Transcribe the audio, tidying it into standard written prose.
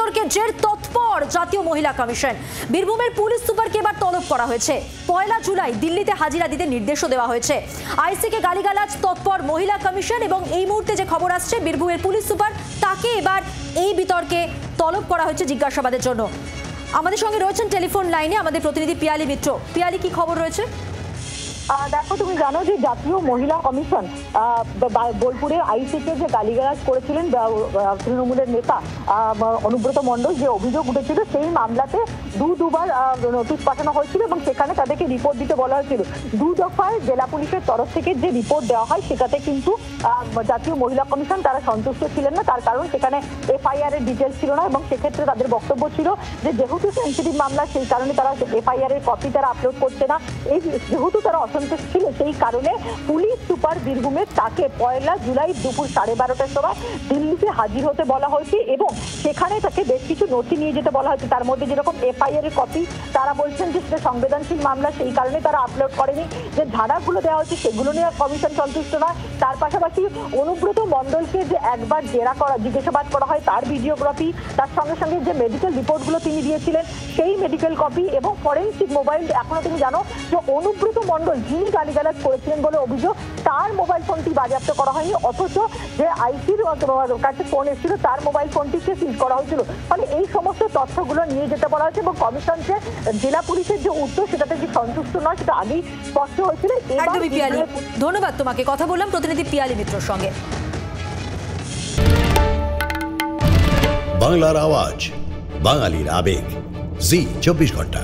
বিতর্কের জের তৎপর জাতীয় মহিলা কমিশন। বীরভূমের পুলিশ সুপারকে এবার তলব করা হয়েছে। 1 জুলাই দিল্লিতে হাজিরা দিতে নির্দেশও দেওয়া হয়েছে। আইসিকে গালিগালাজ তৎপর মহিলা কমিশন এবং এই মুহূর্তে যে খবর আসছে বীরভূমের পুলিশ সুপার তাকে এবার এই বিতর্কে তলব করা হয়েছে জিজ্ঞাসাবাদের জন্য। আমাদের সঙ্গে রয়েছেন টেলিফোন লাইনে আমাদের প্রতিনিধি পিয়ালি মিত্র। পিয়ালি, কি খবর রয়েছে? দেখো, তুমি জানো যে জাতীয় মহিলা কমিশন বোলপুরে আইসিকে যে গালিগালাজ করেছিলেন তৃণমূলের নেতা অনুব্রত মণ্ডল, যে অভিযোগ উঠেছিল সেই মামলাতে দুবার নোটিশ পাঠানো হয়েছিল এবং সেখানে তাদেরকে রিপোর্ট দিতে বলা হয়েছিল। 2 দফায় জেলা পুলিশের তরফ থেকে যে রিপোর্ট দেওয়া হয় সেটাতে কিন্তু জাতীয় মহিলা কমিশন তারা সন্তুষ্ট ছিলেন না। তার কারণ সেখানে এফআইআর এর ডিটেলস ছিল না এবং সেক্ষেত্রে তাদের বক্তব্য ছিল যে যেহেতু সেন্সিটিভ মামলা সেই কারণে তারা এফআইআর এর কপি তারা আপলোড করছে না। এই যেহেতু তারা অসন্তুষ্ট ছিল সেই কারণে পুলিশ সুপার বীরভূমের তাকে 1 জুলাই দুপুর 12:30টার সময় দিল্লিতে হাজির হতে বলা হয়েছে এবং সেখানে তাকে বেশ কিছু নথি নিয়ে যেতে বলা হয়েছে। তার মধ্যে যেরকম এফআইআর এর কপি, তারা বলছেন যে সেটা সংবেদনশীল মামলা সেই কারণে তারা আপলোড করেনি। যে ধারাগুলো দেওয়া হচ্ছে সেগুলো নিয়ে কমিশন সন্তুষ্ট নয়। তার পাশাপাশি অনুব্রত মণ্ডলকে যে একবার জিজ্ঞাসাবাদ করা হয় তার ভিডিওগ্রাফি, তার সঙ্গে সঙ্গে যে মেডিকেল রিপোর্টগুলো তিনি দিয়েছিলেন সেই মেডিকেল কপি এবং ফরেন্সিক মোবাইল, এখনো তুমি জানো যে অনুব্রত মণ্ডল যিনি গালিগালাজ করেছিলেন বলে অভিযোগ তার মোবাইল ফোনটি বাজেয়াপ্ত করা হয়নি, অথচ যে আইসির কাছে ফোন এসেছিল তার মোবাইল ফোনটিকে সিজ করা হয়েছিল। মানে এই সমস্ত তথ্যগুলো নিয়ে যেতে বলা হয়েছে এবং কমিশন যে জেলা পুলিশের যে উত্তর সেটাতে যে সন্তুষ্ট নয় সেটা আগেই স্পষ্ট হয়েছিল। ধন্যবাদ তোমাকে। কথা বললাম প্রতিনিধি পিয়ালি মিত্রর সঙ্গে। বাংলার আওয়াজ, বাঙালির আবেগ, জি 24 ঘন্টা।